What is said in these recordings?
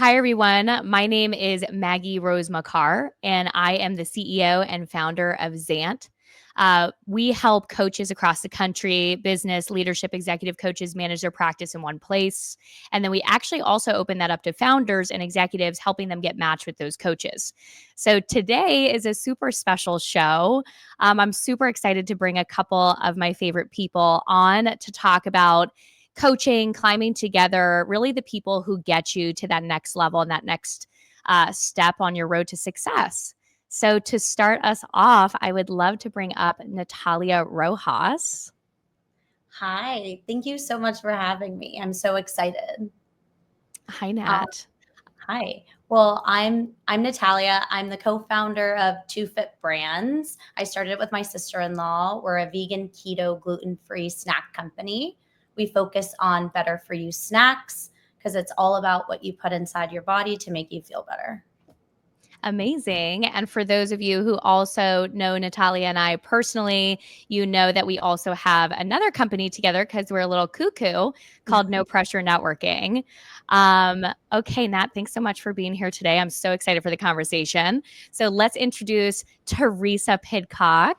Hi, everyone. My name is 𝗗𝗶𝗴𝗶, and I am the CEO and founder of 𝗵. We help coaches across the country, business, leadership, executive coaches manage their practice in one place. And then we actually also open that up to founders and executives, helping them get matched with those coaches. So today is a super special show. I'm super excited to bring a couple of my favorite people on to talk about coaching, climbing together, really the people who get you to that next level and that next step on your road to success. So to start us off, I would love to bring up Natalia Rojas. Hi, thank you so much for having me. I'm so excited. Hi, Nat. Hi. Well, I'm Natalia. I'm the co-founder of Two Fit Brands. I started it with my sister-in-law. We're a vegan, keto, gluten-free snack company. We focus on better for you snacks because it's all about what you put inside your body to make you feel better. Amazing. And for those of you who also know Natalia and I personally, you know that we also have another company together because we're a little cuckoo called No Pressure Networking. Okay, Nat, thanks so much for being here today. I'm so excited for the conversation. So let's introduce 𝗗𝗶𝗴𝗶𝗁.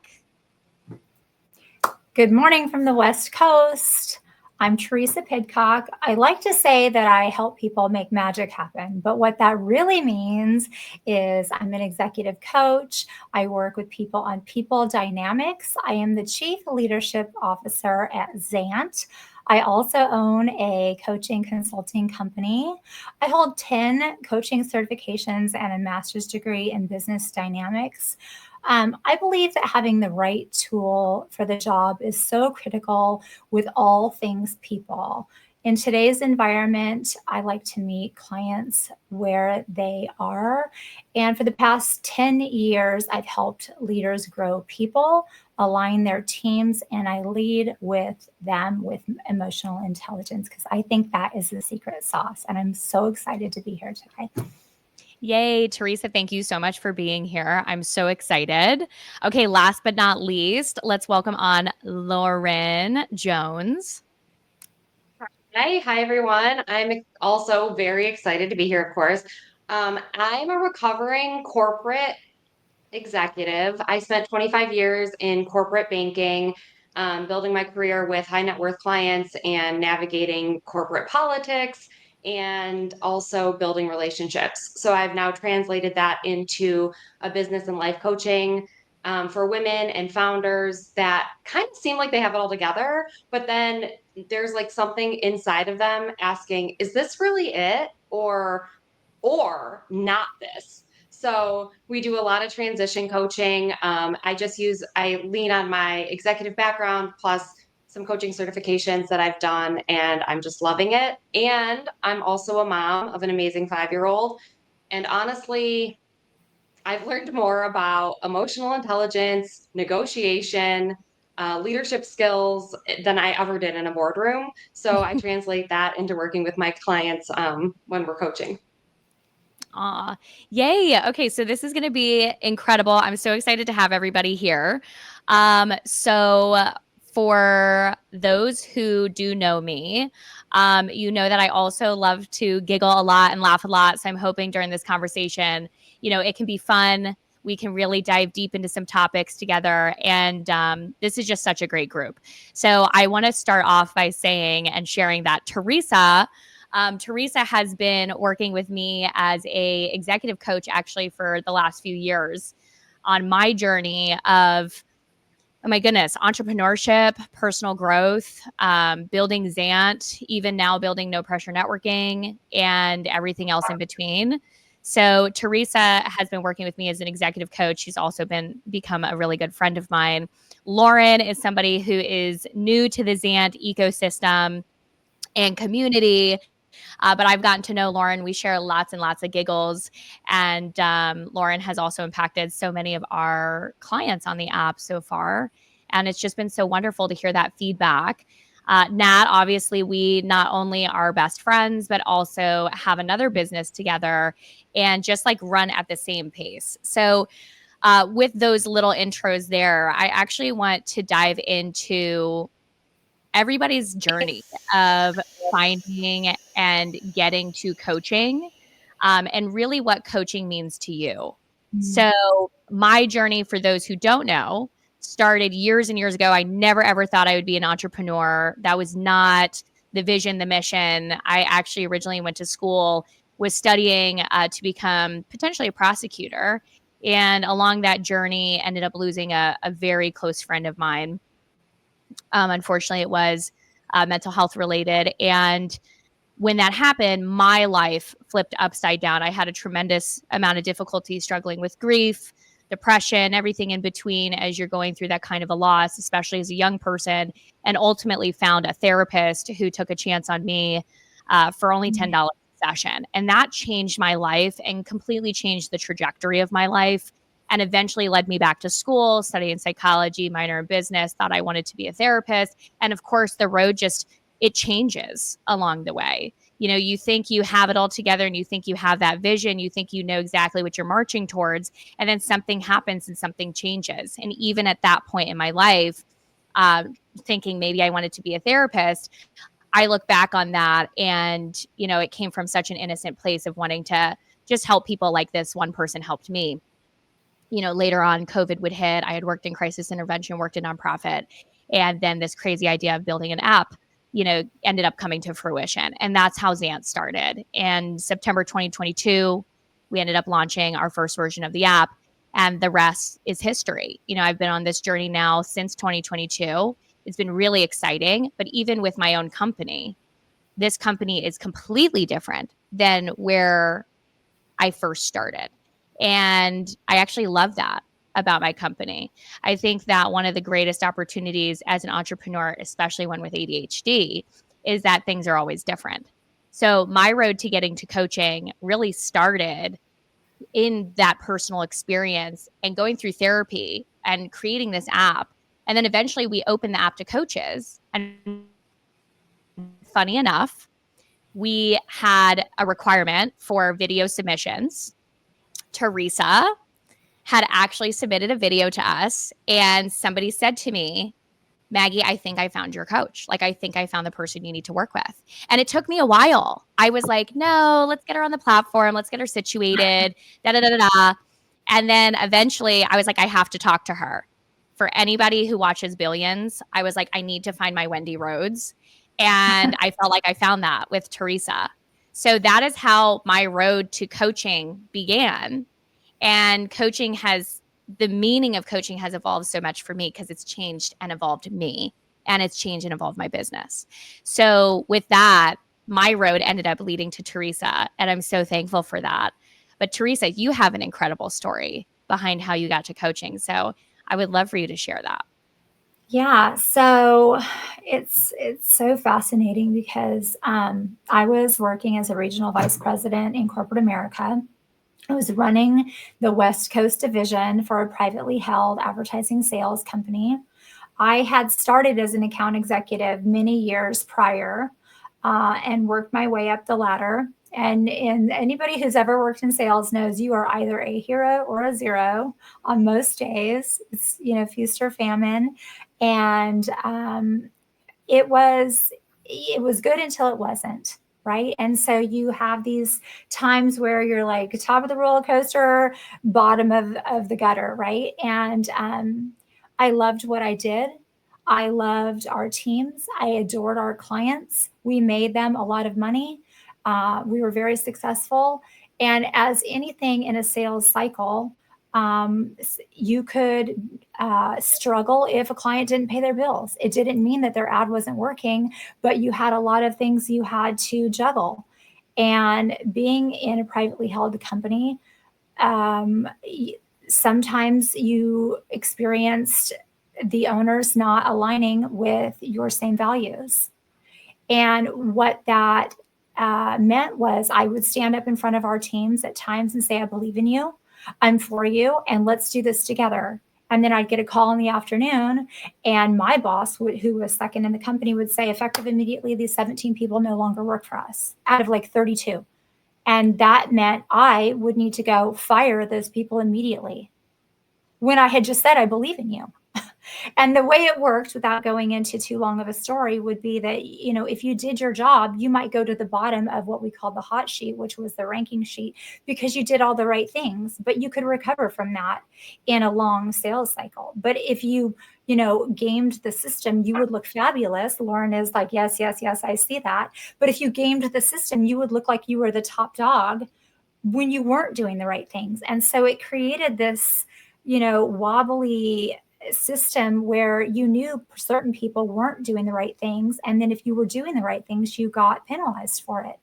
Good morning from the West Coast. I'm 𝗗𝗶𝗴𝗶𝗂𝘁. I like to say that I help people make magic happen, but what that really means is I'm an executive coach. I work with people on people dynamics. I am the Chief Leadership Officer at 𝗵. I also own a coaching consulting company. I hold 10 coaching certifications and a master's degree in business dynamics. I believe that having the right tool for the job is so critical with all things people. In today's environment, I like to meet clients where they are. And for the past 10 years, I've helped leaders grow people, align their teams, and I lead with them with emotional intelligence because I think that is the secret sauce. And I'm so excited to be here today. Yay, Teresa, thank you so much for being here. I'm so excited. Okay, last but not least, let's welcome on Lauren Jones. Hi, everyone. I'm also very excited to be here, of course. I'm a recovering corporate executive. I spent 25 years in corporate banking, building my career with high net worth clients and navigating corporate politics and also building relationships. So I've now translated that into a business and life coaching for women and founders that kind of seem like they have it all together, but then there's like something inside of them asking, is this really it? Or not this? So we do a lot of transition coaching. I lean on my executive background plus some coaching certifications that I've done, and I'm just loving it. And I'm also a mom of an amazing 5-year-old. And honestly, I've learned more about emotional intelligence, negotiation, leadership skills than I ever did in a boardroom. So I translate that into working with my clients when we're coaching. Aw, yay. Okay, so this is going to be incredible. I'm so excited to have everybody here. So for those who do know me, you know that I also love to giggle a lot and laugh a lot. So I'm hoping during this conversation, it can be fun. We can really dive deep into some topics together. And this is just such a great group. So I want to start off by saying and sharing that Teresa has been working with me as a executive coach actually for the last few years on my journey of, oh my goodness, entrepreneurship, personal growth, building 𝗵, even now building No Pressure Networking and everything else in between. So Teresa has been working with me as an executive coach. She's also become a really good friend of mine. Lauren is somebody who is new to the 𝗵 ecosystem and community. But I've gotten to know Lauren. We share lots and lots of giggles. And Lauren has also impacted so many of our clients on the app so far. And it's just been so wonderful to hear that feedback. Nat, obviously, we not only are best friends, but also have another business together and just like run at the same pace. So with those little intros there, I actually want to dive into everybody's journey of finding and getting to coaching. and really what coaching means to you. So my journey, for those who don't know, started years and years ago. I never, ever thought I would be an entrepreneur. That was not the vision, the mission. I actually originally went to school, was studying to become potentially a prosecutor. And along that journey, ended up losing a very close friend of mine. Unfortunately, it was mental health related. And when that happened, my life flipped upside down. I had a tremendous amount of difficulty struggling with grief, depression, everything in between as you're going through that kind of a loss, especially as a young person, and ultimately found a therapist who took a chance on me for only $10 a session. And that changed my life and completely changed the trajectory of my life, and eventually led me back to school, studying psychology, minor in business, thought I wanted to be a therapist. And of course, the road it changes along the way. You know, you think you have it all together and you think you have that vision, you think you know exactly what you're marching towards, and then something happens and something changes. And even at that point in my life, thinking maybe I wanted to be a therapist, I look back on that and, you know, it came from such an innocent place of wanting to just help people like this one person helped me. You know, later on, COVID would hit. I had worked in crisis intervention, worked in nonprofit. And then this crazy idea of building an app, you know, ended up coming to fruition. And that's how Xant started. And September 2022, we ended up launching our first version of the app. And the rest is history. You know, I've been on this journey now since 2022. It's been really exciting. But even with my own company, this company is completely different than where I first started. And I actually love that about my company. I think that one of the greatest opportunities as an entrepreneur, especially one with ADHD, is that things are always different. So my road to getting to coaching really started in that personal experience and going through therapy and creating this app. And then eventually we opened the app to coaches. And funny enough, we had a requirement for video submissions. 𝗗𝗶𝗴𝗶𝘂 had actually submitted a video to us, and somebody said to me, Maggie, I think I found your coach. Like, I think I found the person you need to work with. And it took me a while. I was like, no, let's get her on the platform. Let's get her situated. Da, da, da, da, da. And then eventually I was like, I have to talk to her. For anybody who watches Billions, I was like, I need to find my Wendy Rhodes. And I felt like I found that with Teresa. So that is how my road to coaching began. And the meaning of coaching has evolved so much for me because it's changed and evolved me, and it's changed and evolved my business. So with that, my road ended up leading to Teresa, and I'm so thankful for that. But Teresa, you have an incredible story behind how you got to coaching. So I would love for you to share that. Yeah, so it's so fascinating because I was working as a regional vice president in corporate America. I was running the West Coast division for a privately held advertising sales company. I had started as an account executive many years prior and worked my way up the ladder. And anybody who's ever worked in sales knows you are either a hero or a zero on most days. It's, you know, feast or famine. And it was good until it wasn't, right? And so you have these times where you're like top of the roller coaster, bottom of the gutter, right? And I loved what I did. I loved our teams. I adored our clients. We made them a lot of money. We were very successful. And as anything in a sales cycle, you could struggle if a client didn't pay their bills. It didn't mean that their ad wasn't working, but you had a lot of things you had to juggle. And being in a privately held company, sometimes you experienced the owners not aligning with your same values. And what that meant was I would stand up in front of our teams at times and say, I believe in you. I'm for you, and let's do this together. And then I'd get a call in the afternoon, and my boss, who was second in the company, would say, effective immediately, these 17 people no longer work for us out of like 32. And that meant I would need to go fire those people immediately when I had just said, I believe in you. And the way it worked, without going into too long of a story, would be that, you know, if you did your job, you might go to the bottom of what we called the hot sheet, which was the ranking sheet, because you did all the right things, but you could recover from that in a long sales cycle. But if you know, gamed the system, you would look fabulous. Lauren is like, yes, yes, yes, I see that. But if you gamed the system, you would look like you were the top dog when you weren't doing the right things. And so it created this, you know, wobbly system where you knew certain people weren't doing the right things. And then if you were doing the right things, you got penalized for it.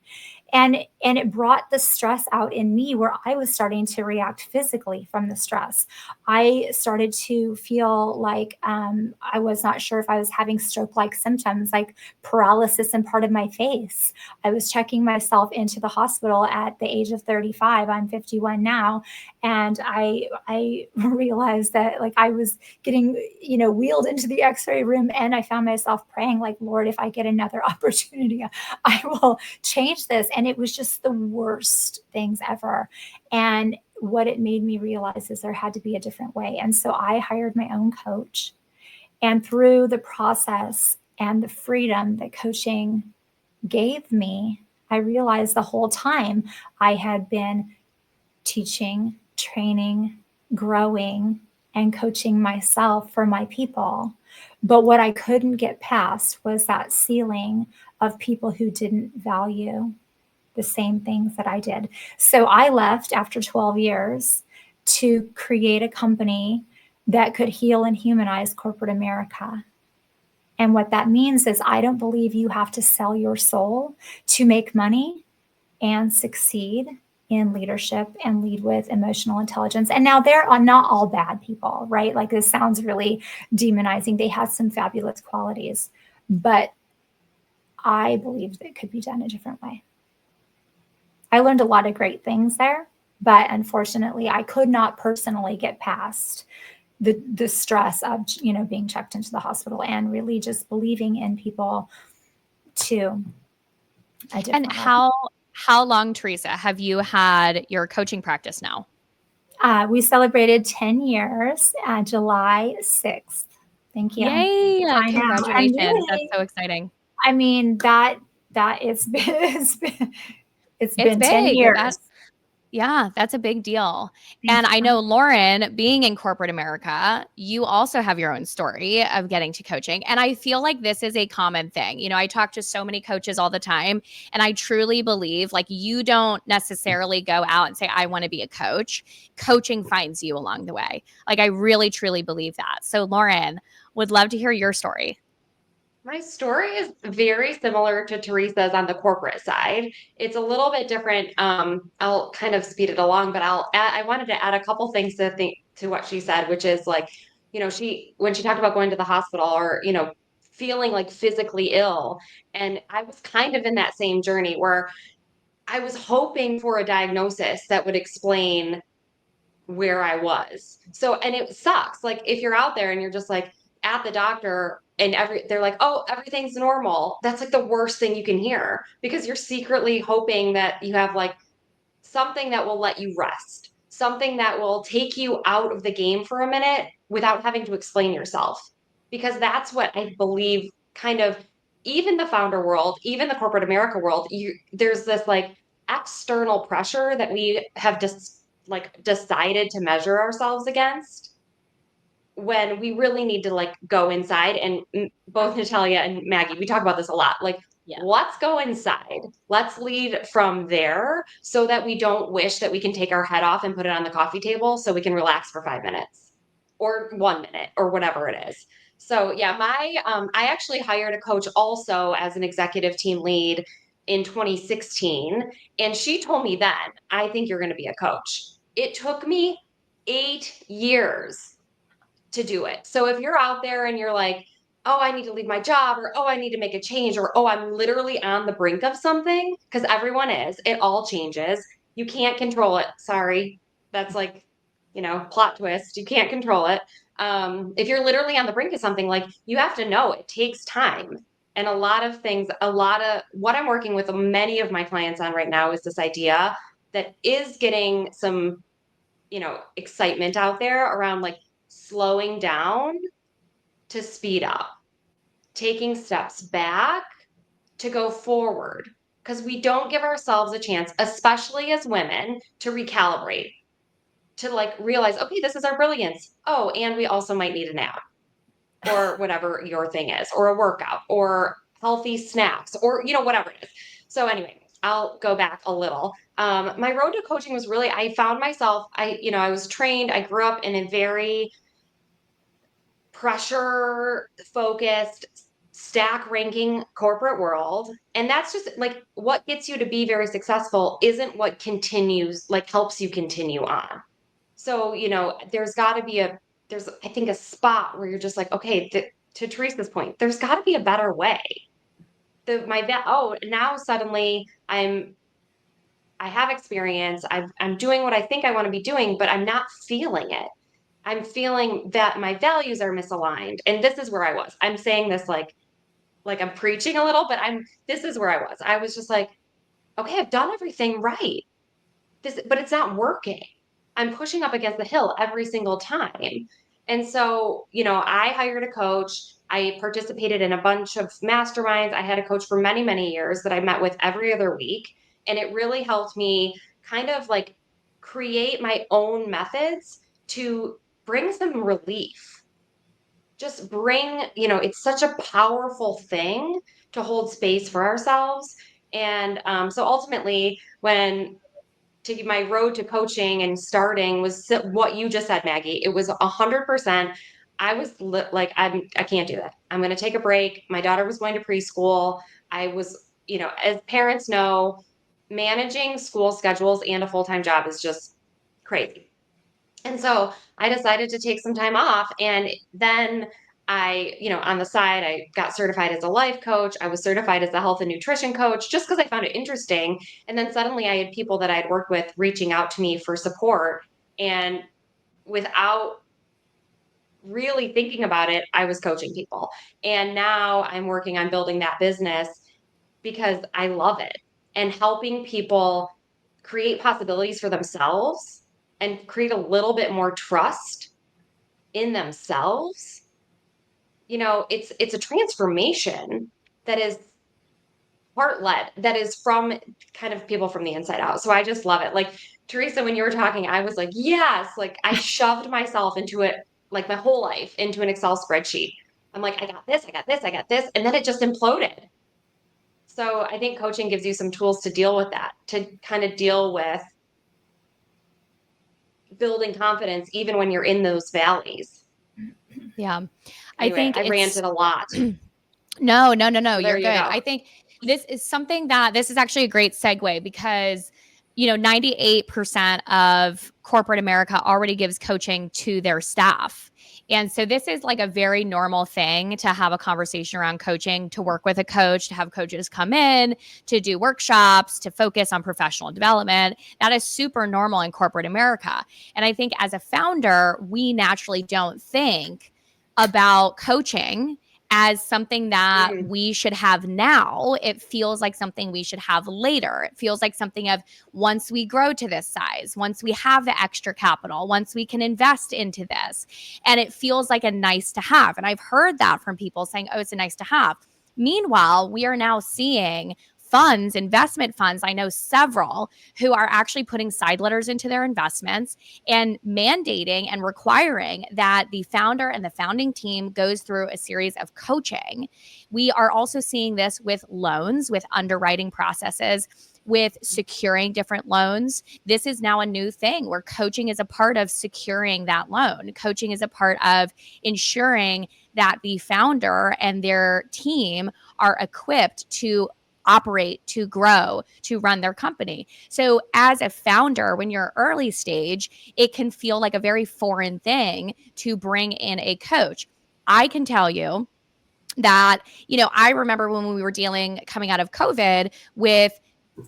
And it brought the stress out in me, where I was starting to react physically from the stress. I started to feel like I was not sure if I was having stroke-like symptoms, like paralysis in part of my face. I was checking myself into the hospital at the age of 35. I'm 51 now. And I realized that, like, I was getting, you know, wheeled into the x-ray room, and I found myself praying, like, Lord, if I get another opportunity, I will change this. And it was just the worst things ever. And what it made me realize is there had to be a different way. And so I hired my own coach. And through the process and the freedom that coaching gave me, I realized the whole time I had been teaching, training, growing, and coaching myself for my people. But what I couldn't get past was that ceiling of people who didn't value the same things that I did. So I left after 12 years to create a company that could heal and humanize corporate America. And what that means is I don't believe you have to sell your soul to make money and succeed in leadership and lead with emotional intelligence. And now there are not all bad people, right? Like, this sounds really demonizing. They have some fabulous qualities, but I believe that it could be done a different way. I learned a lot of great things there, but unfortunately I could not personally get past the stress of, you know, being checked into the hospital and really just believing in people to a different And level. how long, Teresa, have you had your coaching practice now? We celebrated 10 years, July 6th. Thank you. Yay! I know. And Congratulations. That's really, so exciting. I mean, that it's been, it's It's been 10 big. years. Yeah, that's a big deal. Thank And I you. know, Lauren, being in corporate America, you also have your own story of getting to coaching. And I feel like this is a common thing. You know, I talk to so many coaches all the time, and I truly believe, like, you don't necessarily go out and say, I want to be a coach. Coaching finds you along the way. Like, I really, truly believe that. So, Lauren, would love to hear your story. My story is very similar to Teresa's on the corporate side. It's a little bit different. I'll kind of speed it along, but I wanted to add a couple things to what she said, which is like, you know, when she talked about going to the hospital or, you know, feeling like physically ill. And I was kind of in that same journey where I was hoping for a diagnosis that would explain where I was. So, and it sucks. Like, if you're out there and you're just like at the doctor and they're like, "Oh, everything's normal." That's like the worst thing you can hear, because you're secretly hoping that you have like something that will let you rest, something that will take you out of the game for a minute without having to explain yourself. Because that's what I believe, kind of, even the founder world, even the corporate America world, there's this like external pressure that we have just like decided to measure ourselves against, when we really need to like go inside. And both Natalia and Maggie, we talk about this a lot. Like, Yeah. let's go inside. Let's lead from there, so that we don't wish that we can take our head off and put it on the coffee table so we can relax for 5 minutes or 1 minute or whatever it is. So yeah, I actually hired a coach also as an executive team lead in 2016. And she told me then, I think you're going to be a coach. It took me 8 years to do it. So if you're out there and you're like, oh, I need to leave my job, or oh, I need to make a change, or oh, I'm literally on the brink of something, because everyone is, it all changes. You can't control it. Sorry. That's like, you know, plot twist. You can't control it. If you're literally on the brink of something, like, you have to know it takes time. And a lot of things, a lot of what I'm working with many of my clients on right now is this idea that is getting some, you know, excitement out there around like slowing down to speed up, taking steps back to go forward, because we don't give ourselves a chance, especially as women, to recalibrate, to like realize, okay, this is our brilliance. Oh, and we also might need a nap or whatever your thing is, or a workout, or healthy snacks, or, you know, whatever it is. So anyway, I'll go back a little. My road to coaching was really, I found myself, I was trained, I grew up in a very pressure focused, stack ranking corporate world. And that's just like what gets you to be very successful isn't what continues, like helps you continue on. So, there's got to be I think, a spot where you're just like, okay, to Teresa's point, there's got to be a better way. Now suddenly I have experience. I'm doing what I think I want to be doing, but I'm not feeling it. I'm feeling that my values are misaligned. And this is where I was. I'm saying this like I'm preaching a little, but this is where I was. I was just like, okay, I've done everything right. But it's not working. I'm pushing up against the hill every single time. And so, I hired a coach. I participated in a bunch of masterminds. I had a coach for many, many years that I met with every other week. And it really helped me kind of like create my own methods to bring some relief. Just bring, it's such a powerful thing to hold space for ourselves. And so ultimately, my road to coaching and starting was what you just said, Maggie. It was 100%. I was like, I can't do that. I'm going to take a break. My daughter was going to preschool. I was, as parents know, managing school schedules and a full-time job is just crazy. And so I decided to take some time off. And then on the side, I got certified as a life coach. I was certified as a health and nutrition coach just because I found it interesting. And then suddenly I had people that I'd worked with reaching out to me for support. And without really thinking about it, I was coaching people. And now I'm working on building that business because I love it, and helping people create possibilities for themselves and create a little bit more trust in themselves. It's a transformation that is heart led, that is from kind of people from the inside out. So I just love it. Like, Teresa, when you were talking, I was like, yes, like I shoved myself into it, like my whole life into an Excel spreadsheet. I'm like, I got this, I got this, I got this. And then it just imploded. So I think coaching gives you some tools to deal with that, to kind of deal with building confidence even when you're in those valleys. Yeah. Anyway, I ranted a lot. No, There you're you good. go. I think this is actually a great segue because, 98% of corporate America already gives coaching to their staff. And so this is like a very normal thing to have a conversation around coaching, to work with a coach, to have coaches come in, to do workshops, to focus on professional development. That is super normal in corporate America. And I think as a founder, we naturally don't think about coaching as something that we should have now. It feels like something we should have later. It feels like something of once we grow to this size, once we have the extra capital, once we can invest into this. And it feels like a nice to have. And I've heard that from people saying, oh, it's a nice to have. Meanwhile, we are now seeing funds, investment funds, I know several who are actually putting side letters into their investments and mandating and requiring that the founder and the founding team goes through a series of coaching. We are also seeing this with loans, with underwriting processes, with securing different loans. This is now a new thing where coaching is a part of securing that loan. Coaching is a part of ensuring that the founder and their team are equipped to operate, to grow, to run their company. So as a founder, when you're early stage, it can feel like a very foreign thing to bring in a coach. I can tell you that, I remember when we were coming out of COVID with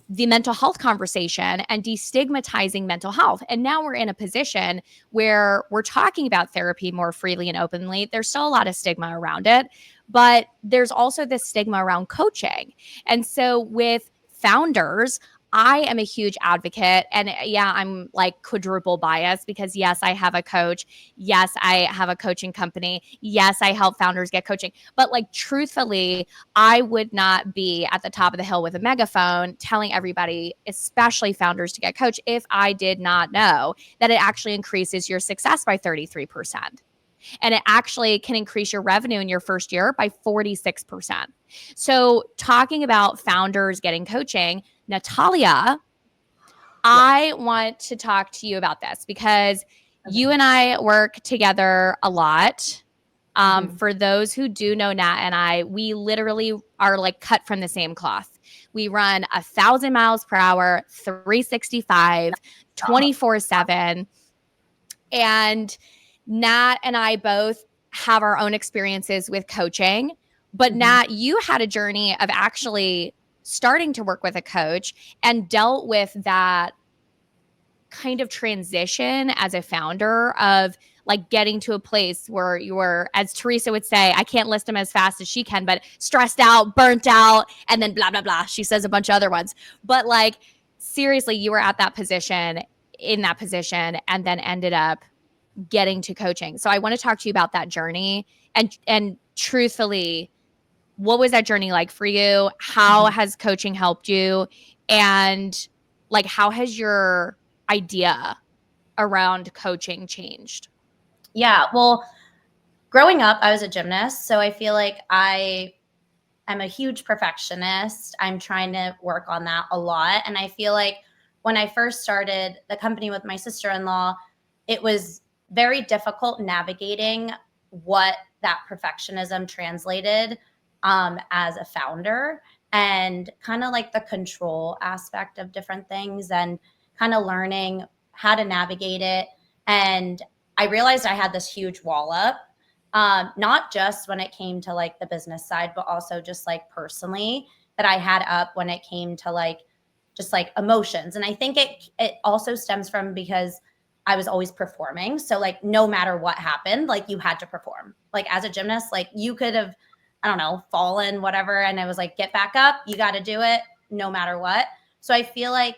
the mental health conversation and destigmatizing mental health. And now we're in a position where we're talking about therapy more freely and openly. There's still a lot of stigma around it, but there's also this stigma around coaching. And so with founders, I am a huge advocate, and yeah, I'm like quadruple biased because yes, I have a coach. Yes, I have a coaching company. Yes, I help founders get coaching. But like truthfully, I would not be at the top of the hill with a megaphone telling everybody, especially founders, to get coached if I did not know that it actually increases your success by 33%. And it actually can increase your revenue in your first year by 46%. So, talking about founders getting coaching, Natalia, I want to talk to you about this because you and I work together a lot. For those who do know Nat and I, we literally are like cut from the same cloth. We run 1,000 miles per hour, 365, 24/7. And Nat and I both have our own experiences with coaching, but Nat, you had a journey of actually starting to work with a coach and dealt with that kind of transition as a founder of like getting to a place where you were, as Teresa would say, I can't list them as fast as she can, but stressed out, burnt out, and then blah, blah, blah. She says a bunch of other ones. But like, seriously, you were at that position, in that position, and then ended up getting to coaching. So I want to talk to you about that journey and truthfully, what was that journey like for you? How has coaching helped you? And like, how has your idea around coaching changed? Yeah, well, growing up, I was a gymnast, so I feel like I'm a huge perfectionist. I'm trying to work on that a lot. And I feel like when I first started the company with my sister-in-law, it was very difficult navigating what that perfectionism translated as a founder, and kind of like the control aspect of different things, and kind of learning how to navigate it. And I realized I had this huge wall up, not just when it came to like the business side, but also just like personally, that I had up when it came to like just like emotions. And I think it also stems from because I was always performing. So like no matter what happened, like you had to perform. Like as a gymnast, like you could have, I don't know, fallen, whatever. And I was like, get back up. You got to do it no matter what. So I feel like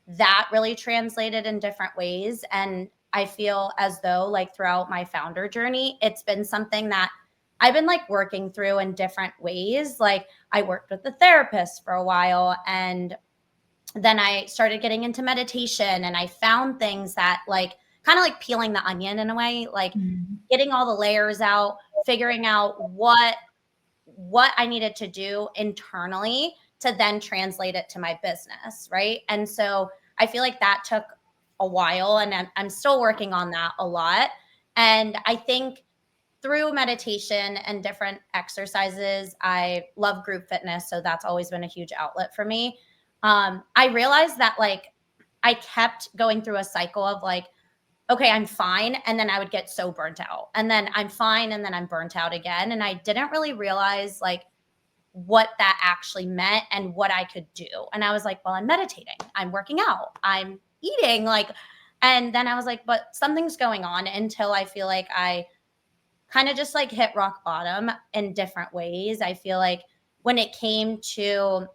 that really translated in different ways. And I feel as though like throughout my founder journey, it's been something that I've been like working through in different ways. Like I worked with a therapist for a while, and then I started getting into meditation, and I found things that like kind of like peeling the onion in a way, like getting all the layers out, figuring out what I needed to do internally to then translate it to my business, right? And so I feel like that took a while, and I'm still working on that a lot. And I think through meditation and different exercises, I love group fitness, so that's always been a huge outlet for me. I realized that like I kept going through a cycle of like, okay, I'm fine. And then I would get so burnt out. And then I'm fine. And then I'm burnt out again. And I didn't really realize like what that actually meant and what I could do. And I was like, well, I'm meditating, I'm working out, I'm eating, like, and then I was like, but something's going on, until I feel like I kind of just like hit rock bottom in different ways. I feel like when it came to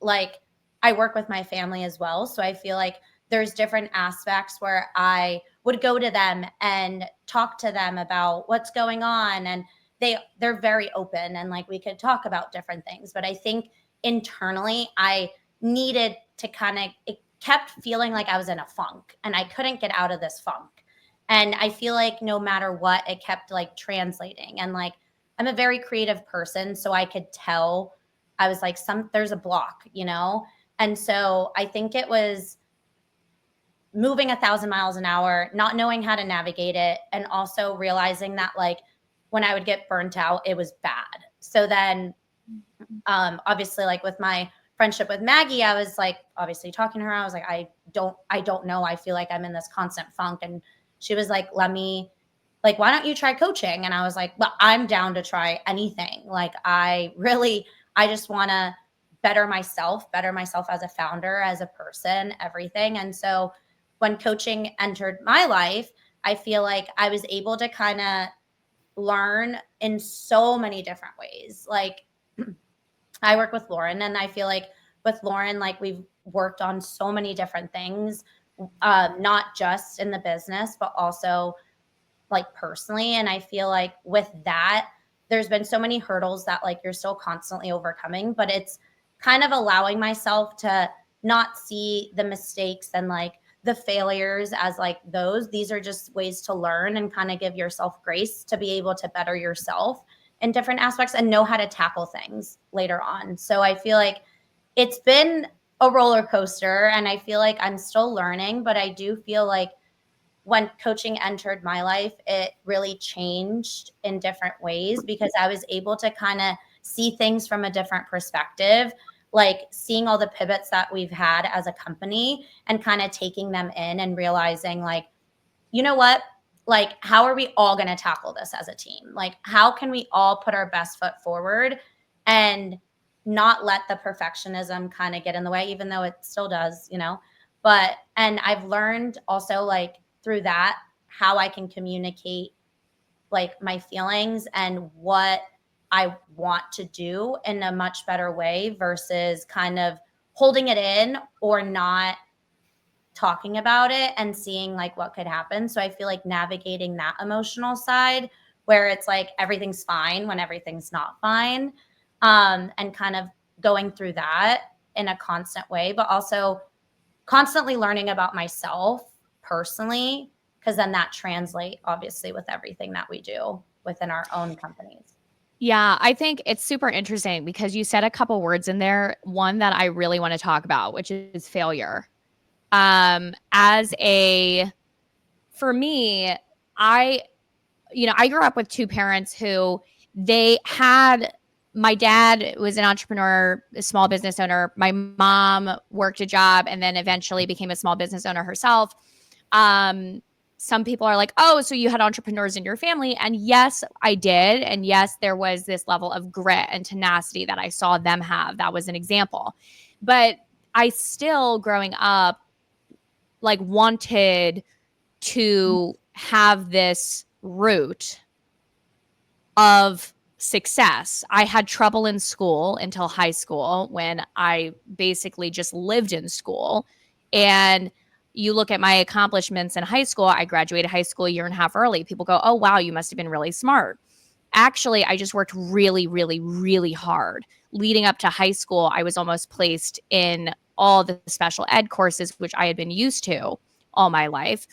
like, I work with my family as well. So I feel like there's different aspects where I would go to them and talk to them about what's going on. And they're very open, and like we could talk about different things. But I think internally I needed to kind of, it kept feeling like I was in a funk and I couldn't get out of this funk. And I feel like no matter what, it kept like translating. And like I'm a very creative person, so I could tell I was like, there's a block, you know? And so I think it was moving 1,000 miles an hour, not knowing how to navigate it, and also realizing that like when I would get burnt out, it was bad. So then obviously like with my friendship with Maggie, I was like obviously talking to her. I was like, I don't know. I feel like I'm in this constant funk. And she was like, why don't you try coaching? And I was like, well, I'm down to try anything. Like I just want to better myself as a founder, as a person, everything. And so when coaching entered my life, I feel like I was able to kind of learn in so many different ways. Like I work with Lauren, and I feel like with Lauren, like we've worked on so many different things, not just in the business, but also like personally. And I feel like with that, there's been so many hurdles that like you're still constantly overcoming, but it's kind of allowing myself to not see the mistakes and like the failures as like these are just ways to learn and kind of give yourself grace to be able to better yourself in different aspects and know how to tackle things later on. So I feel like it's been a roller coaster and I feel like I'm still learning, but I do feel like when coaching entered my life, it really changed in different ways because I was able to kind of see things from a different perspective, like seeing all the pivots that we've had as a company and kind of taking them in and realizing like, you know what, like, how are we all going to tackle this as a team? Like, how can we all put our best foot forward and not let the perfectionism kind of get in the way, even though it still does, you know? But, and I've learned also like through that, how I can communicate like my feelings and what I want to do in a much better way versus kind of holding it in or not talking about it and seeing like what could happen. So I feel like navigating that emotional side where it's like everything's fine when everything's not fine, and kind of going through that in a constant way, but also constantly learning about myself personally, because then that translates obviously with everything that we do within our own companies. Yeah, I think it's super interesting because you said a couple words in there. One that I really want to talk about, which is failure. For me, I grew up with two parents who my dad was an entrepreneur, a small business owner. My mom worked a job and then eventually became a small business owner herself. Some people are like, oh, so you had entrepreneurs in your family. And yes, I did. And yes, there was this level of grit and tenacity that I saw them have. That was an example. But I still, growing up, like wanted to have this route of success. I had trouble in school until high school when I basically just lived in school. And you look at my accomplishments in high school, I graduated high school a year and a half early. People go, oh, wow, you must have been really smart. Actually, I just worked really, really, really hard. Leading up to high school, I was almost placed in all the special ed courses, which I had been used to all my life,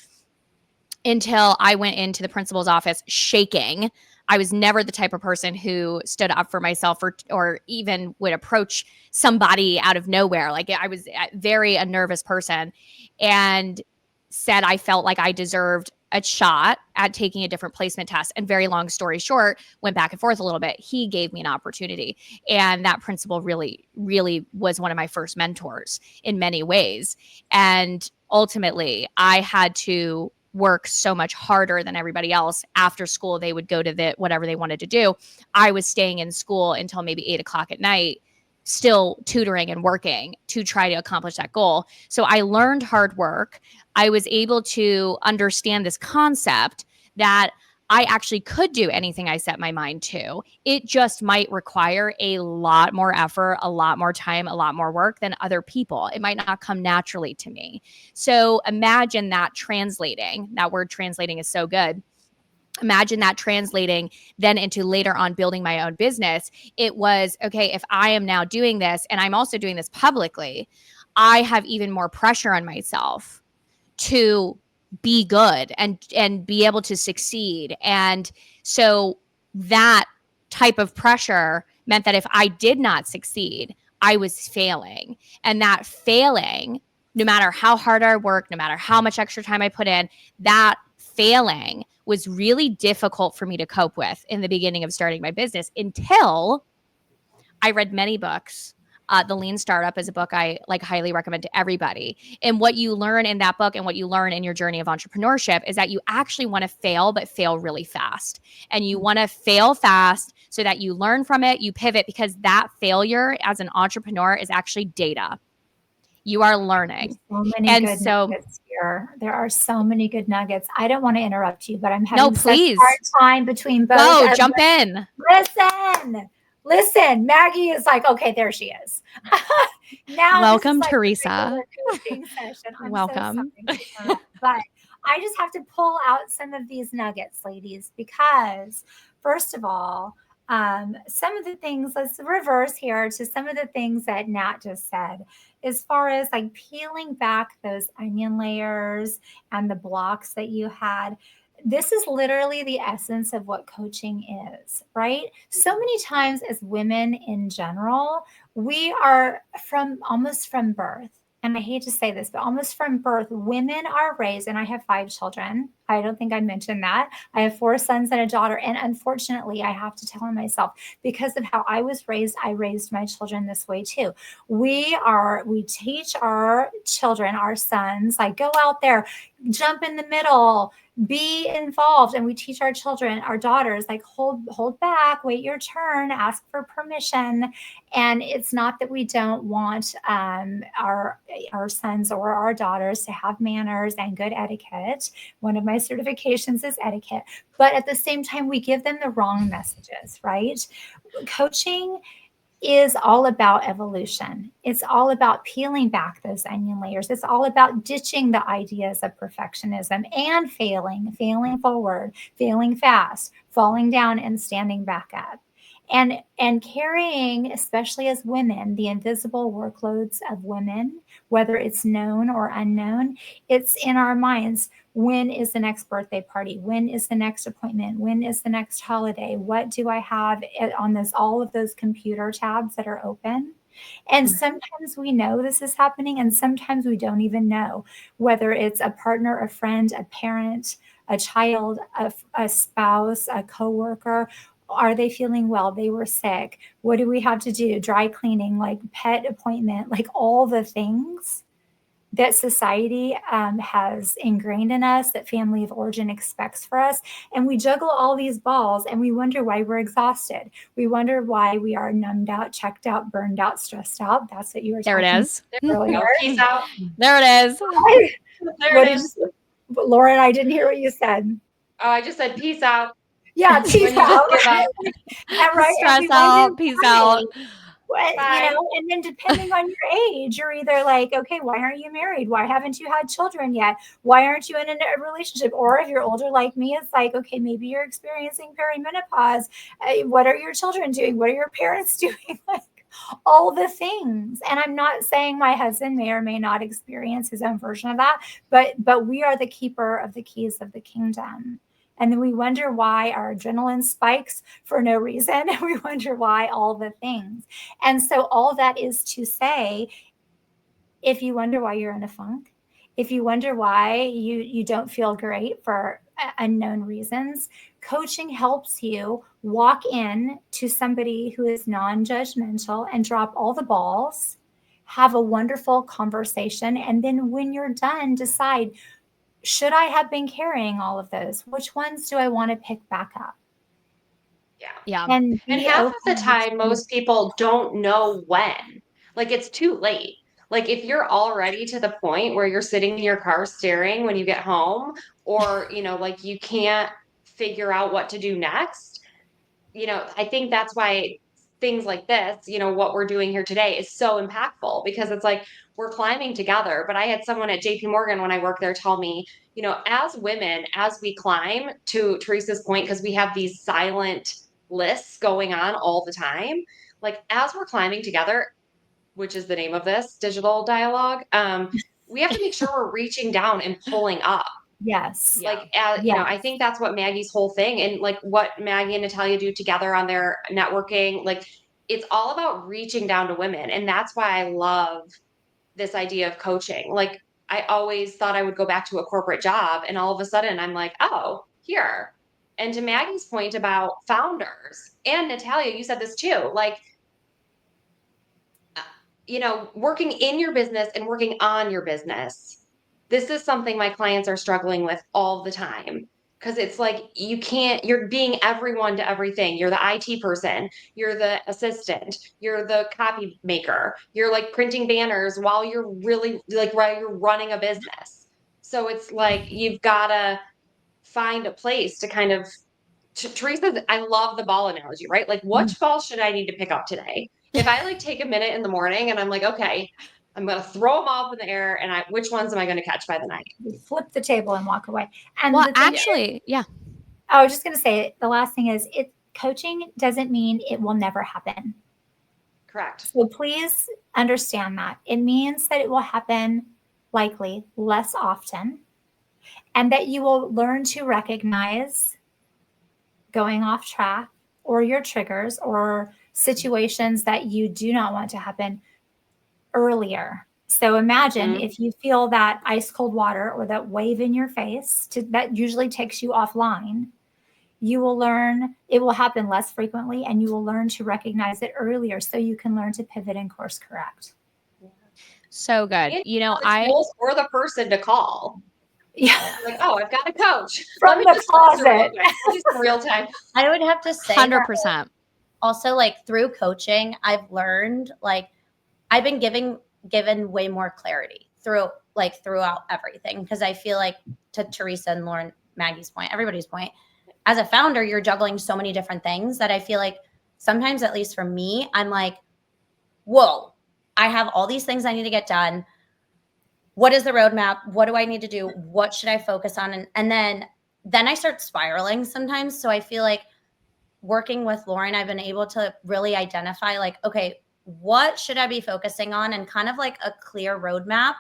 until I went into the principal's office shaking. I was never the type of person who stood up for myself or even would approach somebody out of nowhere. Like I was a nervous person, and said I felt like I deserved a shot at taking a different placement test. And very long story short, went back and forth a little bit. He gave me an opportunity. And that principal really, really was one of my first mentors in many ways. And ultimately, I had to work so much harder than everybody else. After school, they would go to whatever they wanted to do. I was staying in school until maybe 8 o'clock at night, still tutoring and working to try to accomplish that goal. So I learned hard work. I was able to understand this concept that I actually could do anything I set my mind to. It just might require a lot more effort, a lot more time, a lot more work than other people. It might not come naturally to me. So imagine that translating. That word translating is so good. Imagine that translating then into later on building my own business. It was, okay, if I am now doing this and I'm also doing this publicly, I have even more pressure on myself to be good and be able to succeed. And so that type of pressure meant that if I did not succeed, I was failing. And that failing, no matter how hard I worked, no matter how much extra time I put in, that failing was really difficult for me to cope with in the beginning of starting my business until I read many books. The Lean Startup is a book I highly recommend to everybody. And what you learn in that book and what you learn in your journey of entrepreneurship is that you actually want to fail, but fail really fast. And you want to fail fast so that you learn from it, you pivot, because that failure as an entrepreneur is actually data. You are learning. There's so many good nuggets here. There are so many good nuggets. I don't want to interrupt you, but I'm having such a hard time between both. Go, jump in. Listen, Maggie is like, okay, there she is. Now Welcome, this is like 𝗗𝗶𝗴𝗶. a coaching session. I'm Welcome. so sorry, but I just have to pull out some of these nuggets, ladies, because first of all, some of the things, let's reverse here to some of the things that Nat just said, as far as like peeling back those onion layers and the blocks that you had. This is literally the essence of what coaching is, right? So many times as women in general, we are almost from birth. And I hate to say this, but almost from birth, women are raised, and I have 5 children. I don't think I mentioned that. I have 4 sons and a daughter. And unfortunately, I have to tell myself, because of how I was raised, I raised my children this way too. We teach our children, our sons, like, go out there, jump in the middle, be involved. And we teach our children, our daughters, like, hold back, wait your turn, ask for permission. And it's not that we don't want our sons or our daughters to have manners and good etiquette. One of my certifications is etiquette, but at the same time, we give them the wrong messages, right? Coaching is all about evolution. It's all about peeling back those onion layers. It's all about ditching the ideas of perfectionism and failing forward, failing fast, falling down and standing back up. And carrying, especially as women, the invisible workloads of women, whether it's known or unknown, it's in our minds. When is the next birthday party? When is the next appointment? When is the next holiday? What do I have on all of those computer tabs that are open? And sometimes we know this is happening, and sometimes we don't even know, whether it's a partner, a friend, a parent, a child, a spouse, a coworker. Are they feeling well? They were sick. What do we have to do? Dry cleaning, like pet appointment, like all the things that society has ingrained in us, that family of origin expects for us. And we juggle all these balls and we wonder why we're exhausted. We wonder why we are numbed out, checked out, burned out, stressed out. That's what you were There it talking is. about earlier. Peace out. There it is. There What it did is. you say? Lauren, I didn't hear what you said. Oh, I just said peace out. Yeah, When peace you just out. give up. And right, and Stress we wonder out. Peace why. out. Bye. And then depending on your age, you're either like, okay, why aren't you married? Why haven't you had children yet? Why aren't you in a relationship? Or if you're older like me, it's like, okay, maybe you're experiencing perimenopause. What are your children doing? What are your parents doing? Like, all the things. And I'm not saying my husband may or may not experience his own version of that, but we are the keeper of the keys of the kingdom. And then we wonder why our adrenaline spikes for no reason. And we wonder why all the things. And so all that is to say, if you wonder why you're in a funk, if you wonder why you don't feel great for unknown reasons, coaching helps you walk in to somebody who is non-judgmental and drop all the balls, have a wonderful conversation, and then when you're done, decide, should I have been carrying all of those? Which ones do I want to pick back up? Yeah. And half of the time, most people don't know when. Like, it's too late. Like, if you're already to the point where you're sitting in your car staring when you get home, or, like you can't figure out what to do next, I think that's why things like this, what we're doing here today is so impactful, because it's like we're climbing together. But I had someone at JP Morgan when I worked there tell me, as women, as we climb, to Teresa's point, because we have these silent lists going on all the time, like as we're climbing together, which is the name of this digital dialogue, we have to make sure we're reaching down and pulling up. Yes. Like, Yes. I think that's what Maggie's whole thing, and like what Maggie and Natalia do together on their networking, like it's all about reaching down to women. And that's why I love this idea of coaching. Like, I always thought I would go back to a corporate job, and all of a sudden I'm like, oh, here. And to Maggie's point about founders, and Natalia, you said this too, like, working in your business and working on your business. This is something my clients are struggling with all the time, because it's like you're being everyone to everything. You're the IT person, you're the assistant, you're the copy maker, you're like printing banners while you're really like while you're running a business. So it's like you've got to find a place to kind of Teresa, I love the ball analogy, right? Like, which ball should I need to pick up today? If I like take a minute in the morning and I'm like, okay, I'm going to throw them all up in the air, and which ones am I going to catch by the night? You flip the table and walk away. And Well, the thing actually, yeah. I was just going to say, the last thing is, coaching doesn't mean it will never happen. Correct. So please understand that. It means that it will happen likely less often, and that you will learn to recognize going off track or your triggers or situations that you do not want to happen earlier. So imagine if you feel that ice cold water or that wave in your face, that usually takes you offline. You will learn, it will happen less frequently, and you will learn to recognize it earlier so you can learn to pivot and course correct. So good. And You know, or the person to call. Yeah. Like, oh, I've got a coach From the closet. I'll do some real time. I would have to say 100%. Also, like, through coaching, I've learned, like, I've been given way more clarity throughout everything, because I feel like, to Teresa and Lauren, Maggie's point, everybody's point, as a founder, you're juggling so many different things that I feel like sometimes, at least for me, I'm like, whoa, I have all these things I need to get done. What is the roadmap? What do I need to do? What should I focus on? And then I start spiraling sometimes. So I feel like working with Lauren, I've been able to really identify, like, okay, what should I be focusing on, and kind of like a clear roadmap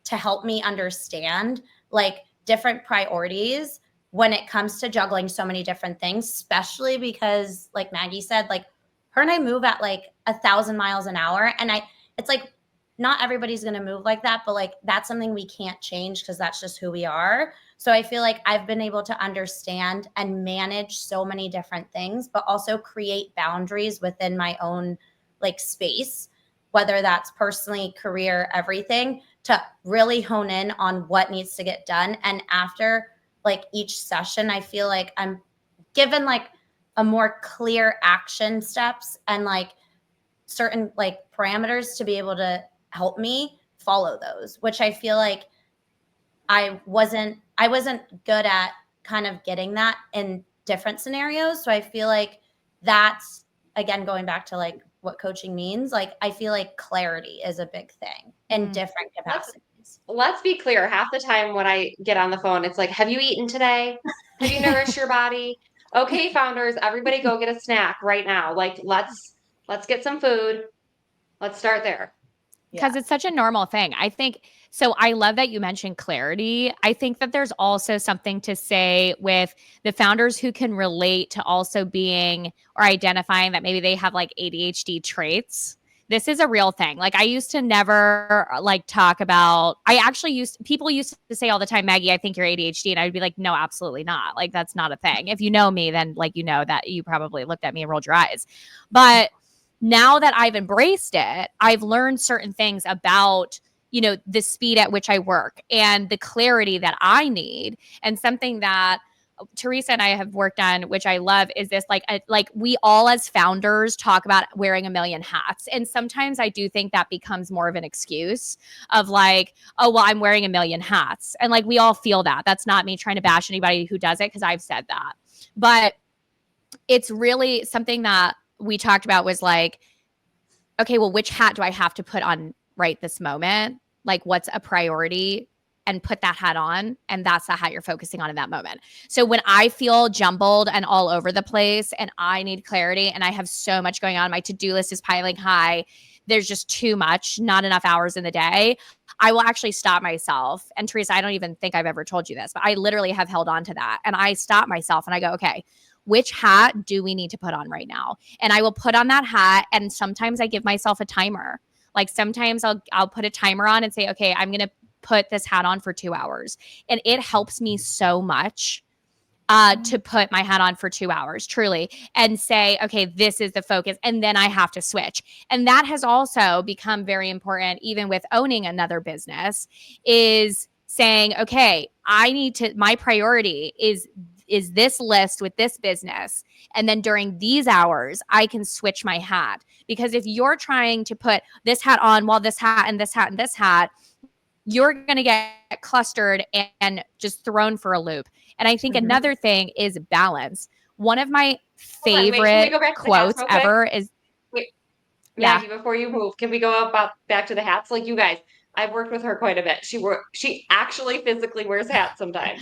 to help me understand, like, different priorities when it comes to juggling so many different things, especially because, like Maggie said, like, her and I move at like 1,000 miles an hour. And it's like, not everybody's going to move like that, but like, that's something we can't change because that's just who we are. So I feel like I've been able to understand and manage so many different things, but also create boundaries within my own, like, space, whether that's personally, career, everything, to really hone in on what needs to get done. And after, like, each session, I feel like I'm given, like, a more clear action steps and, like, certain, like, parameters to be able to help me follow those, which I feel like I wasn't good at kind of getting that in different scenarios. So I feel like that's, again, going back to, like, what coaching means. Like, I feel like clarity is a big thing in different capacities. Let's be clear. Half the time when I get on the phone, it's like, have you eaten today? Have you nourished your body? Okay, founders, everybody go get a snack right now. Like, let's get some food. Let's start there. Because it's such a normal thing. I think, so I love that you mentioned clarity. I think that there's also something to say with the founders who can relate to also being or identifying that maybe they have, like, ADHD traits. This is a real thing. Like, I used to never, like, talk about, people used to say all the time, Maggie, I think you're ADHD. And I would be like, no, absolutely not. Like, that's not a thing. If you know me, then, like, you know that you probably looked at me and rolled your eyes. But now that I've embraced it, I've learned certain things about, you know, the speed at which I work and the clarity that I need. And something that Teresa and I have worked on, which I love, is this, like we all as founders talk about wearing a million hats. And sometimes I do think that becomes more of an excuse of, like, oh, well, I'm wearing a million hats. And, like, we all feel that. That's not me trying to bash anybody who does it, because I've said that. But it's really something that we talked about was, like, okay, well, which hat do I have to put on right this moment? Like, what's a priority? And put that hat on. And that's the hat you're focusing on in that moment. So when I feel jumbled and all over the place and I need clarity and I have so much going on, my to-do list is piling high, there's just too much, not enough hours in the day, I will actually stop myself. And Teresa, I don't even think I've ever told you this, but I literally have held on to that. And I stop myself and I go, okay, which hat do we need to put on right now? And I will put on that hat. And sometimes I give myself a timer. Like, sometimes I'll put a timer on and say, okay, I'm going to put this hat on for 2 hours. And it helps me so much to put my hat on for 2 hours, truly, and say, okay, this is the focus. And then I have to switch. And that has also become very important, even with owning another business, is saying, okay, my priority is this list with this business. And then during these hours, I can switch my hat. Because if you're trying to put this hat on while this hat and this hat and this hat, you're going to get clustered and just thrown for a loop. And I think another thing is balance. one of my Hold on, wait, can we favorite go back to the hats quotes real quick? ever is, Wait, yeah. Maggie, before you move, can we go back to the hats? Like you guys, I've worked with her quite a bit. She actually physically wears hats sometimes.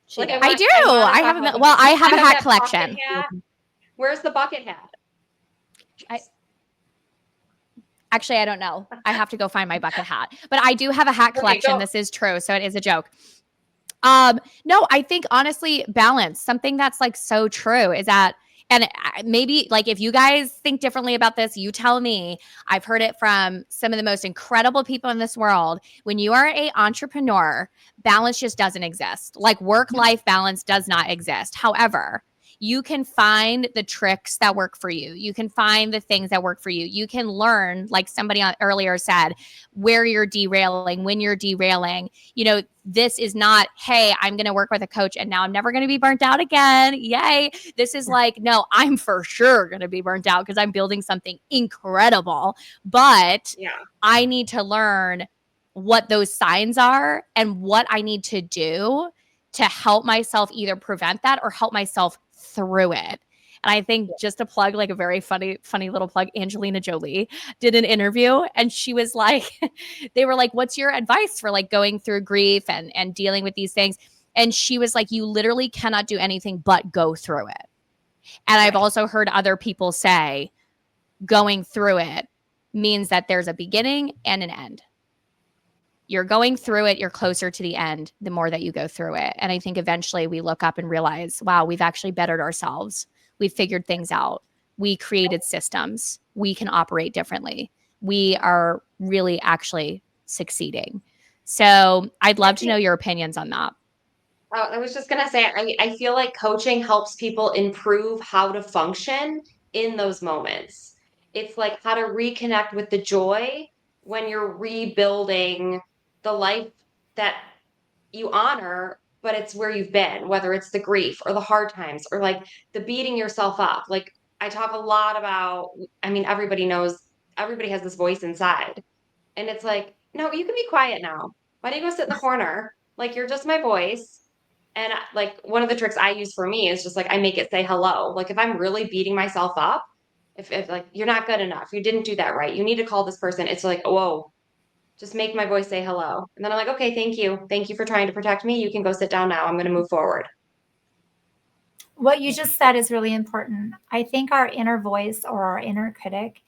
She Like does. I do. I want to I talk have, about well, this. I have a You hat that collection. bucket hat. Where's the bucket hat? Actually, I don't know. I have to go find my bucket hat. But I do have a hat Okay, collection. go. This is true. So it is a joke. No, I think honestly, balance, something that's like so true is that, and maybe like if you guys think differently about this, you tell me. I've heard it from some of the most incredible people in this world. When you are a entrepreneur, balance just doesn't exist. Like work-life balance does not exist. However, you can find the tricks that work for you. You can find the things that work for you. You can learn, like somebody earlier said, where you're derailing, when you're derailing. You know, this is not, hey, I'm going to work with a coach and now I'm never going to be burnt out again. Yay. This is like, no, I'm for sure going to be burnt out because I'm building something incredible. But Yeah. I need to learn what those signs are and what I need to do to help myself either prevent that or help myself through it. And I think just to plug like a very funny little plug, Angelina Jolie did an interview and she was like, they were like, what's your advice for like going through grief and dealing with these things? And she was like, you literally cannot do anything but go through it. And I've also heard other people say going through it means that there's a beginning and an end. You're going through it, you're closer to the end the more that you go through it. And I think eventually we look up and realize, wow, we've actually bettered ourselves. We've figured things out. We created systems. We can operate differently. We are really actually succeeding. So I'd love to know your opinions on that. I was just gonna say, I feel like coaching helps people improve how to function in those moments. It's like how to reconnect with the joy when you're rebuilding the life that you honor, but it's where you've been, whether it's the grief or the hard times or like the beating yourself up. Like I talk a lot about, I mean, everybody knows, everybody has this voice inside. And it's like, no, you can be quiet now. Why don't you go sit in the corner? Like you're just my voice. And like one of the tricks I use for me is just like I make it say hello. Like if I'm really beating myself up, if like you're not good enough, you didn't do that right, you need to call this person. It's like, whoa, just make my voice say hello. And then I'm like, okay, thank you. Thank you for trying to protect me. You can go sit down now. I'm going to move forward. What you just said is really important. I think our inner voice or our inner critic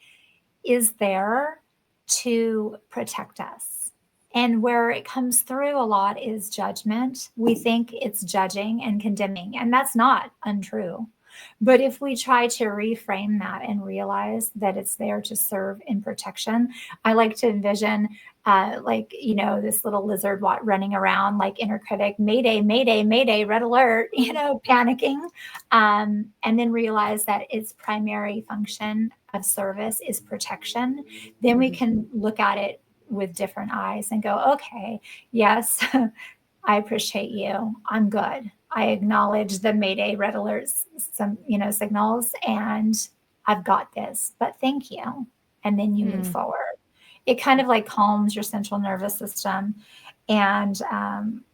is there to protect us. And where it comes through a lot is judgment. We think it's judging and condemning, and that's not untrue. But if we try to reframe that and realize that it's there to serve in protection, I like to envision like, you know, this little lizard running around like inner critic, mayday, mayday, mayday, red alert, you know, panicking. And then realize that its primary function of service is protection. Then we can look at it with different eyes and go, okay, yes, I appreciate you. I'm good. I acknowledge the Mayday red alerts, some, you know, signals, and I've got this, but thank you. And then you move forward. It kind of like calms your central nervous system. And,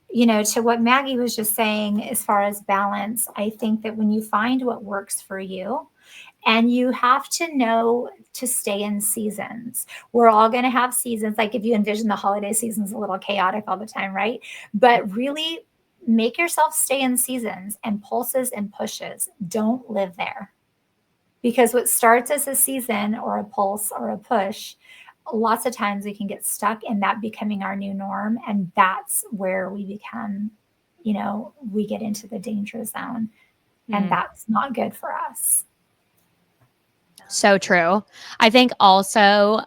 you know, to what Maggie was just saying, as far as balance, I think that when you find what works for you, and you have to know to stay in seasons. We're all going to have seasons. Like if you envision the holiday seasons a little chaotic all the time, right? But really make yourself stay in seasons, and pulses and pushes don't live there. Because what starts as a season or a pulse or a push, lots of times we can get stuck in that becoming our new norm. And that's where we become, you know, we get into the danger zone. And that's not good for us. So true. I think also,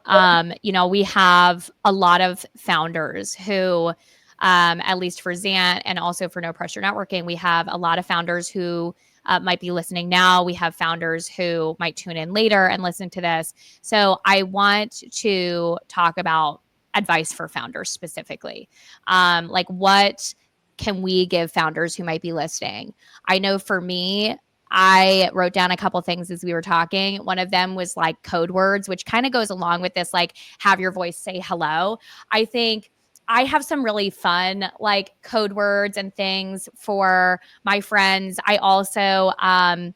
you know, we have a lot of founders who, at least for Xant and also for No Pressure Networking, we have a lot of founders who might be listening now. We have founders who might tune in later and listen to this. So I want to talk about advice for founders specifically. Like what can we give founders who might be listening? I know for me, I wrote down a couple things as we were talking. One of them was like code words, which kind of goes along with this, like have your voice say hello. I think I have some really fun like code words and things for my friends. I also, oh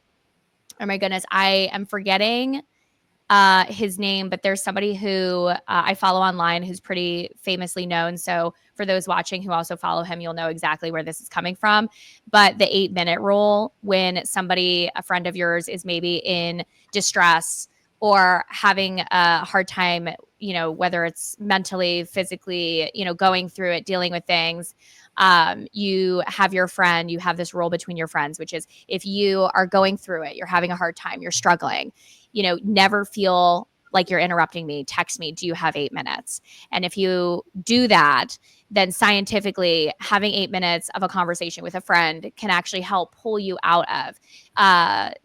my goodness, I am forgetting his name, but there's somebody who I follow online who's pretty famously known. So for those watching who also follow him, you'll know exactly where this is coming from. But the 8-minute rule, when somebody, a friend of yours, is maybe in distress or having a hard time, whether it's mentally, physically, going through it, dealing with things, you have your friend, you have this rule between your friends, which is if you are going through it, you're having a hard time, you're struggling, never feel like you're interrupting me. Text me, do you have 8 minutes? And if you do that, then scientifically having 8 minutes of a conversation with a friend can actually help pull you out of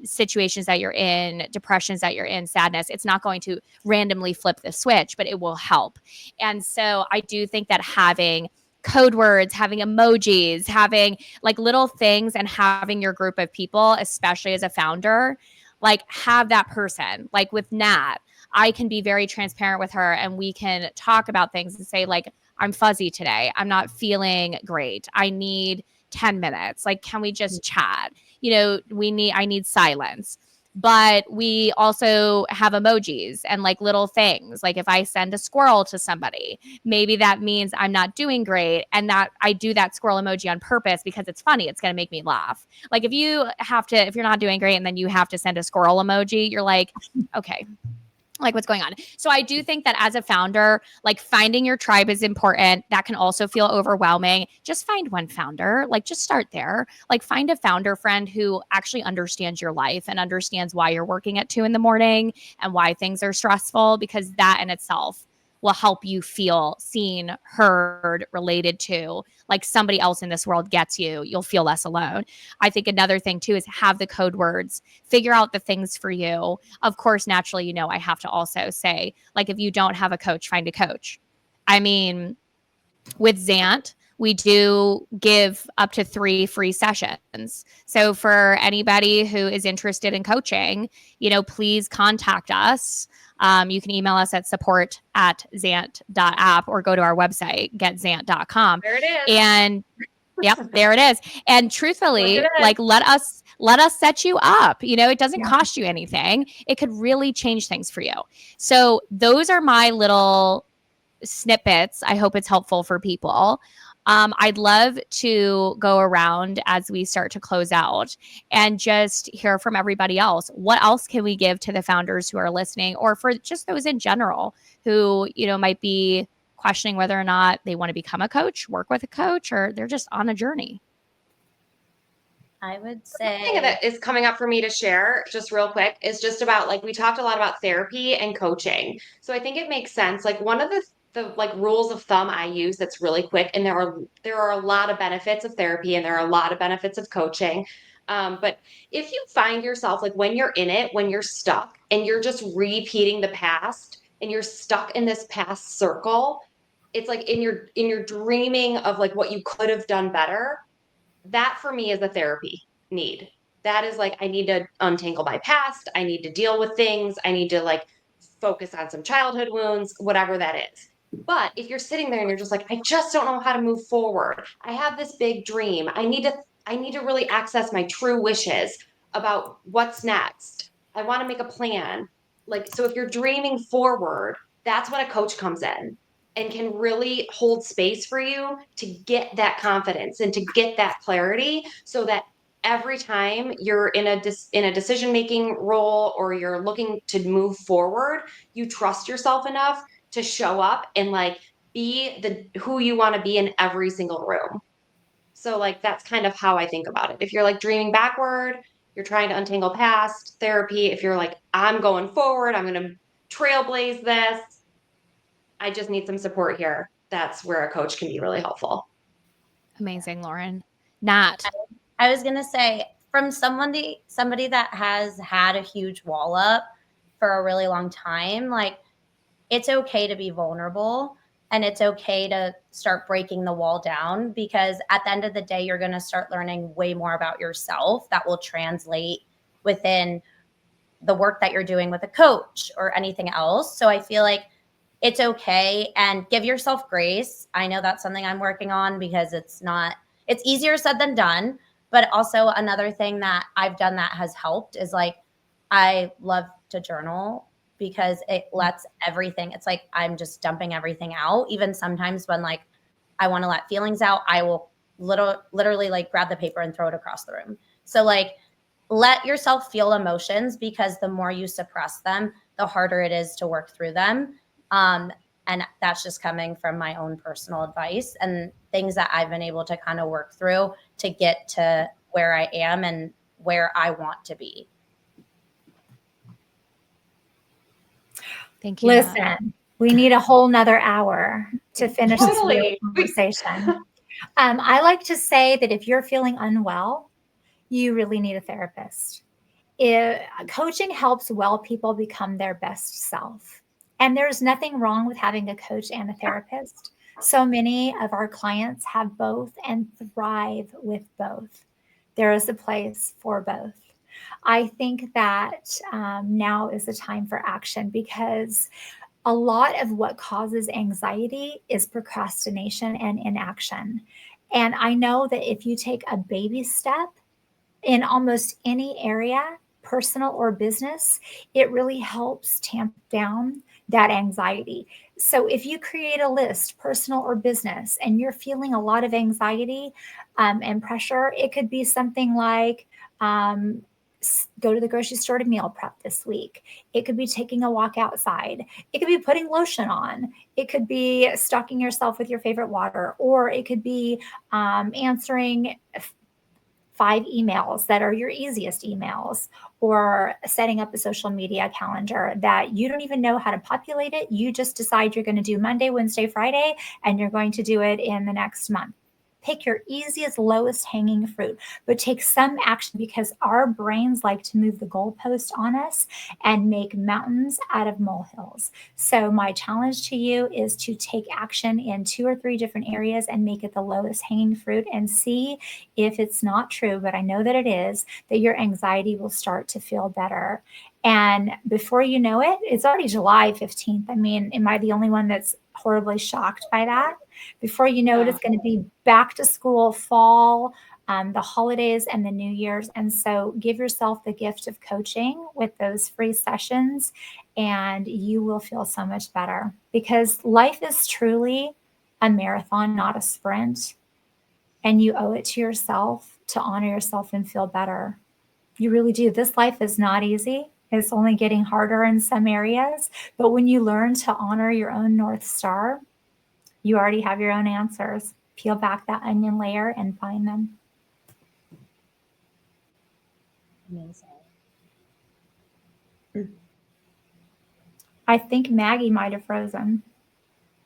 situations that you're in, depressions that you're in, sadness. It's not going to randomly flip the switch, but it will help. And so I do think that having code words, having emojis, having like little things, and having your group of people, especially as a founder, like have that person. Like with Nat, I can be very transparent with her and we can talk about things and say like, I'm fuzzy today. I'm not feeling great. I need 10 minutes. Like, can we just chat? I need silence. But we also have emojis and like little things. Like if I send a squirrel to somebody, maybe that means I'm not doing great. And that I do that squirrel emoji on purpose because it's funny. It's going to make me laugh. Like if you're not doing great and then you have to send a squirrel emoji, you're like, okay, like what's going on. So I do think that as a founder, like finding your tribe is important. That can also feel overwhelming. Just find one founder, like just start there. Like find a founder friend who actually understands your life and understands why you're working at 2 a.m. and why things are stressful, because that in itself will help you feel seen, heard, related to, like somebody else in this world gets you. You'll feel less alone. I think another thing too is have the code words, figure out the things for you. Of course, naturally, I have to also say, like, if you don't have a coach, find a coach. I mean, with Xant, we do give up to 3 free sessions. So for anybody who is interested in coaching, please contact us. You can email us at support@xant.app or go to our website, getzant.com. There it is. And yep, there it is. And truthfully, like let us set you up. It doesn't cost you anything. It could really change things for you. So those are my little snippets. I hope it's helpful for people. I'd love to go around as we start to close out and just hear from everybody else. What else can we give to the founders who are listening, or for just those in general who, might be questioning whether or not they want to become a coach, work with a coach, or they're just on a journey? I would The thing say that is coming up for me to share just real quick is just about, like, we talked a lot about therapy and coaching. So I think it makes sense. Like one of the like rules of thumb I use that's really quick, and there are a lot of benefits of therapy and there are a lot of benefits of coaching. But if you find yourself like when you're in it, when you're stuck and you're just repeating the past and you're stuck in this past circle, it's like in your dreaming of like what you could have done better. That for me is a therapy need. That is like, I need to untangle my past. I need to deal with things. I need to like focus on some childhood wounds, whatever that is. But if you're sitting there and you're just like, I just don't know how to move forward. I have this big dream. I need to really access my true wishes about what's next. I want to make a plan. Like, so if you're dreaming forward, that's when a coach comes in and can really hold space for you to get that confidence and to get that clarity, so that every time you're in a decision making role or you're looking to move forward, you trust yourself enough to show up and like be who you want to be in every single room. So like that's kind of how I think about it. If you're like dreaming backward, you're trying to untangle past, therapy. If you're like, I'm going forward, I'm going to trailblaze this, I just need some support here, that's where a coach can be really helpful. Amazing, Lauren. Nat. I was gonna say, from somebody that has had a huge wall up for a really long time, like it's okay to be vulnerable and it's okay to start breaking the wall down, because at the end of the day, you're gonna start learning way more about yourself that will translate within the work that you're doing with a coach or anything else. So I feel like it's okay, and give yourself grace. I know that's something I'm working on because it's easier said than done. But also another thing that I've done that has helped is like, I love to journal because it lets everything, it's like I'm just dumping everything out. Even sometimes when like I want to let feelings out, I will literally like grab the paper and throw it across the room. So like, let yourself feel emotions, because the more you suppress them, the harder it is to work through them. And that's just coming from my own personal advice and things that I've been able to kind of work through to get to where I am and where I want to be. Thank you. Listen, we need a whole nother hour to finish this real conversation. I like to say that if you're feeling unwell, you really need a therapist. Coaching helps well people become their best self. And there's nothing wrong with having a coach and a therapist. So many of our clients have both and thrive with both. There is a place for both. I think that now is the time for action, because a lot of what causes anxiety is procrastination and inaction. And I know that if you take a baby step in almost any area, personal or business, it really helps tamp down that anxiety. So if you create a list, personal or business, and you're feeling a lot of anxiety and pressure, it could be something like go to the grocery store to meal prep this week. It could be taking a walk outside. It could be putting lotion on. It could be stocking yourself with your favorite water, or it could be answering 5 emails that are your easiest emails, or setting up a social media calendar that you don't even know how to populate it. You just decide you're going to do Monday, Wednesday, Friday, and you're going to do it in the next month. Pick your easiest, lowest hanging fruit, but take some action, because our brains like to move the goalpost on us and make mountains out of molehills. So my challenge to you is to take action in 2 or 3 different areas and make it the lowest hanging fruit, and see if it's not true, but I know that it is, that your anxiety will start to feel better. And before you know it, it's already July 15th. I mean, am I the only one that's horribly shocked by that? Before you know it, it's going to be back to school, fall, the holidays, and the New Year's. And so give yourself the gift of coaching with those free sessions, and you will feel so much better, because life is truly a marathon, not a sprint. And you owe it to yourself to honor yourself and feel better. You really do. This life is not easy. It's only getting harder in some areas. But when you learn to honor your own North Star, you already have your own answers. Peel back that onion layer and find them. Amazing. I think Maggie might have frozen.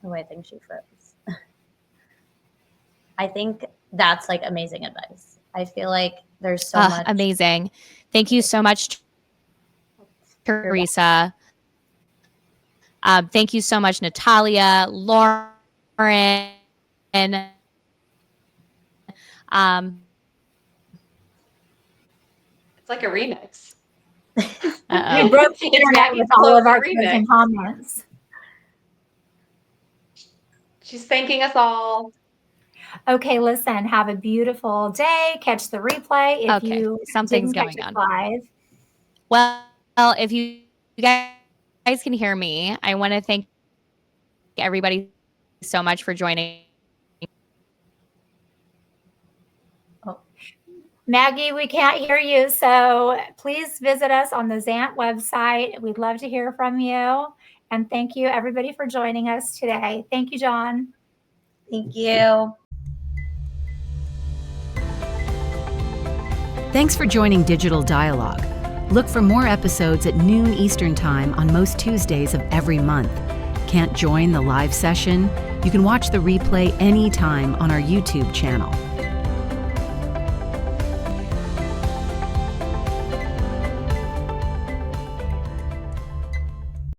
Oh, I think she froze. I think that's like amazing advice. I feel like there's so much. Amazing. Thank you so much, Teresa. Thank you so much, Natalia, Lauren. It's like a remix. We broke the internet with all of our closing comments. She's thanking us all. Okay, listen, have a beautiful day. Catch the replay if you something's didn't catch going it on. Live. Well, if you guys can hear me, I want to thank everybody so much for joining. Maggie, we can't hear you, so please visit us on the Zant website. We'd love to hear from you. And thank you, everybody, for joining us today. Thank you, John. Thank you. Thanks for joining Digital Dialogue. Look for more episodes at noon Eastern Time on most Tuesdays of every month. Can't join the live session? You can watch the replay anytime on our YouTube channel.